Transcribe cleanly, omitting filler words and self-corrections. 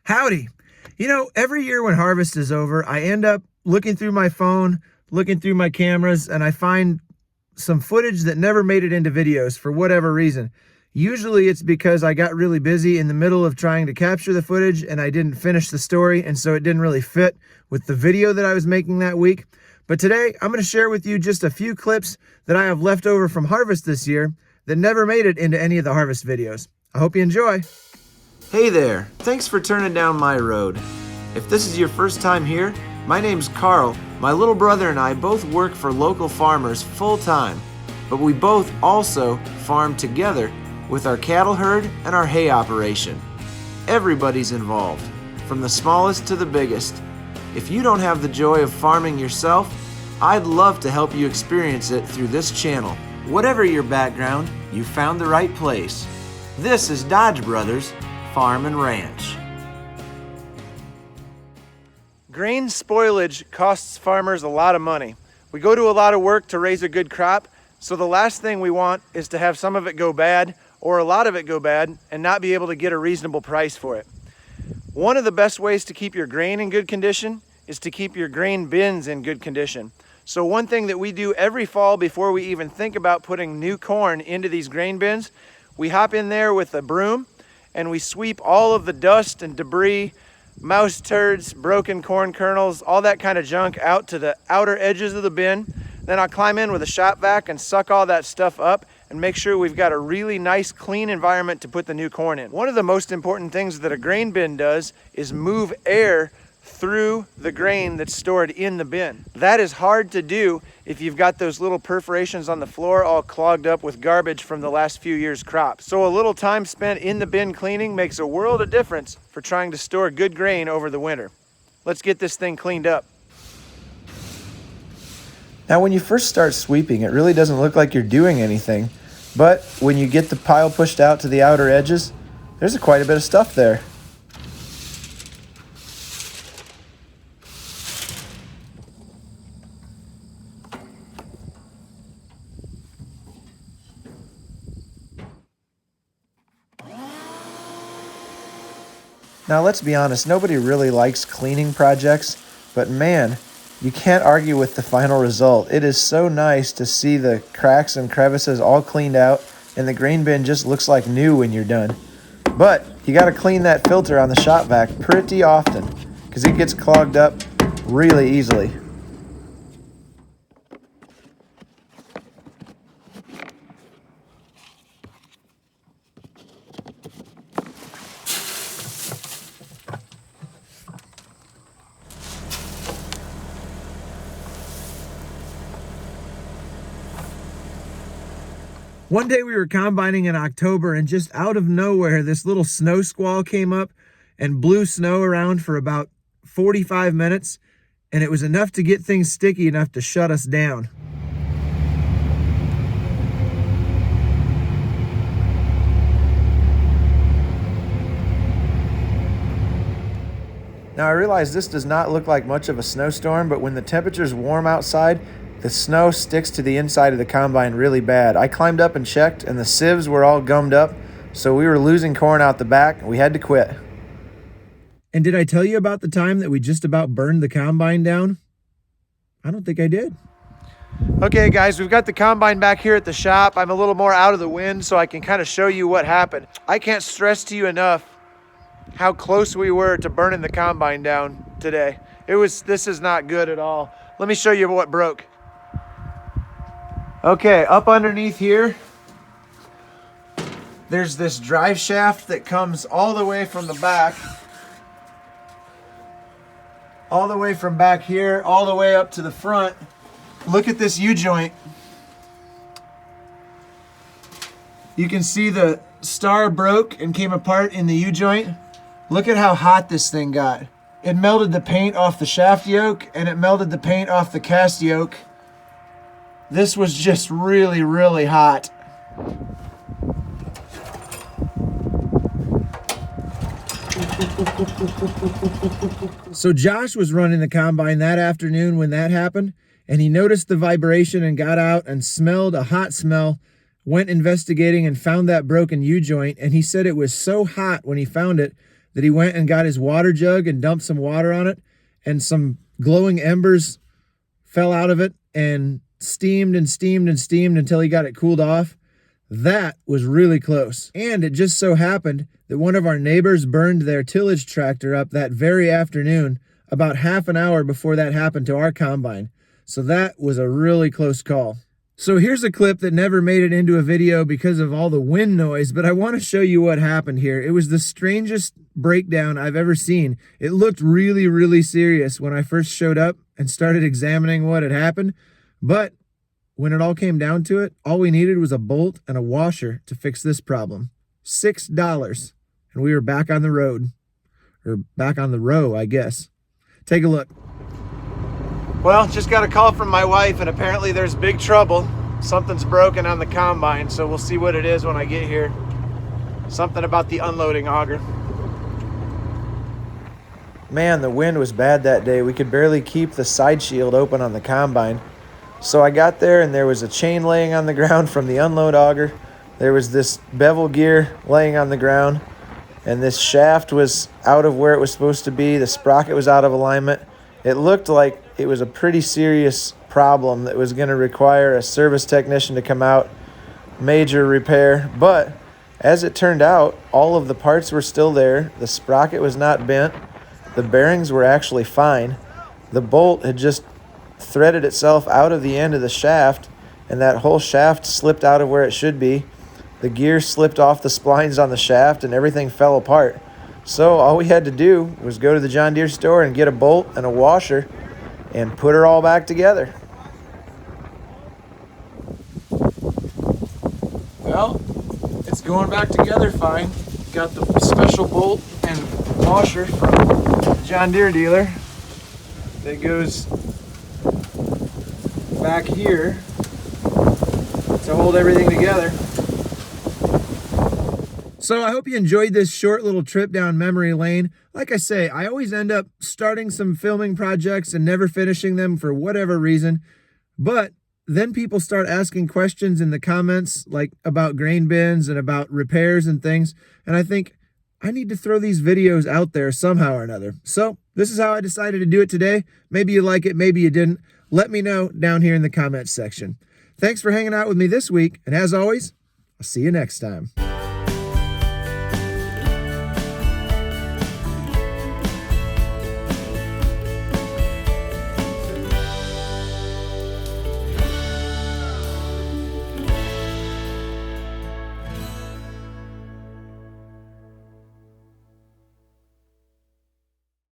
Howdy. You know, every year when harvest is over, I end up looking through my phone, looking through my cameras, and I find some footage that never made it into videos for whatever reason. Usually it's because I got really busy in the middle of trying to capture the footage and I didn't finish the story, and so it didn't really fit with the video that I was making that week. But today, I'm going to share with you just a few clips that I have left over from harvest this year that never made it into any of the harvest videos. I hope you enjoy. Hey there, thanks for turning down my road. If this is your first time here, my name's Carl. My little brother and I both work for local farmers full time, but we both also farm together with our cattle herd and our hay operation. Everybody's involved, from the smallest to the biggest. If you don't have the joy of farming yourself, I'd love to help you experience it through this channel. Whatever your background, you found the right place. This is Dodge Brothers Farm and Ranch. Grain spoilage costs farmers a lot of money. We go to a lot of work to raise a good crop, so the last thing we want is to have some of it go bad or a lot of it go bad and not be able to get a reasonable price for it. One of the best ways to keep your grain in good condition is to keep your grain bins in good condition. So one thing that we do every fall before we even think about putting new corn into these grain bins, we hop in there with a broom and we sweep all of the dust and debris, mouse turds, broken corn kernels, all that kind of junk out to the outer edges of the bin. Then I'll climb in with a shop vac and suck all that stuff up and make sure we've got a really nice clean environment to put the new corn in. One of the most important things that a grain bin does is move air through the grain that's stored in the bin. That is hard to do if you've got those little perforations on the floor all clogged up with garbage from the last few years' crop. So a little time spent in the bin cleaning makes a world of difference for trying to store good grain over the winter. Let's get this thing cleaned up. Now when you first start sweeping, it really doesn't look like you're doing anything, but when you get the pile pushed out to the outer edges, there's quite a bit of stuff there. Now let's be honest, nobody really likes cleaning projects, but man, you can't argue with the final result. It is so nice to see the cracks and crevices all cleaned out, and the grain bin just looks like new when you're done. But you gotta clean that filter on the shop vac pretty often, because it gets clogged up really easily. One day we were combining in October, and just out of nowhere, this little snow squall came up and blew snow around for about 45 minutes, and it was enough to get things sticky enough to shut us down. Now I realize this does not look like much of a snowstorm, but when the temperature's warm outside, the snow sticks to the inside of the combine really bad. I climbed up and checked, and the sieves were all gummed up, so we were losing corn out the back. We had to quit. And did I tell you about the time that we just about burned the combine down? I don't think I did. Okay guys, we've got the combine back here at the shop. I'm a little more out of the wind so I can kind of show you what happened. I can't stress to you enough how close we were to burning the combine down today. This is not good at all. Let me show you what broke. Okay, up underneath here, there's this drive shaft that comes all the way from the back, all the way from back here, all the way up to the front. Look at this U-joint. You can see the star broke and came apart in the U-joint. Look at how hot this thing got. It melted the paint off the shaft yoke and it melted the paint off the cast yoke. This was just really, really hot. So Josh was running the combine that afternoon when that happened, and he noticed the vibration and got out and smelled a hot smell, went investigating and found that broken U-joint, and he said it was so hot when he found it that he went and got his water jug and dumped some water on it, and some glowing embers fell out of it and steamed and steamed and steamed until he got it cooled off. That was really close. And it just so happened that one of our neighbors burned their tillage tractor up that very afternoon, about half an hour before that happened to our combine. So that was a really close call. So here's a clip that never made it into a video because of all the wind noise, but I want to show you what happened here. It was the strangest breakdown I've ever seen. It looked really, really serious when I first showed up and started examining what had happened, but when it all came down to it, all we needed was a bolt and a washer to fix this problem. $6, and we were back on the road. Or back on the row, I guess. Take a look. Well, just got a call from my wife, and apparently there's big trouble. Something's broken on the combine, so we'll see what it is when I get here. Something about the unloading auger. Man, the wind was bad that day. We could barely keep the side shield open on the combine. So I got there, and there was a chain laying on the ground from the unload auger. There was this bevel gear laying on the ground, and this shaft was out of where it was supposed to be. The sprocket was out of alignment. It looked like it was a pretty serious problem that was going to require a service technician to come out, major repair. But as it turned out, all of the parts were still there. The sprocket was not bent. The bearings were actually fine. The bolt had just threaded itself out of the end of the shaft, and that whole shaft slipped out of where it should be. The gear slipped off the splines on the shaft, and everything fell apart. So all we had to do was go to the John Deere store and get a bolt and a washer and put her all back together. Well, it's going back together fine. Got the special bolt and washer from the John Deere dealer that goes back here to hold everything together. So I hope you enjoyed this short little trip down memory lane. Like I say, I always end up starting some filming projects and never finishing them for whatever reason. But then people start asking questions in the comments, like about grain bins and about repairs and things. And I think I need to throw these videos out there somehow or another. So this is how I decided to do it today. Maybe you like it, maybe you didn't. Let me know down here in the comments section. Thanks for hanging out with me this week. And as always, I'll see you next time.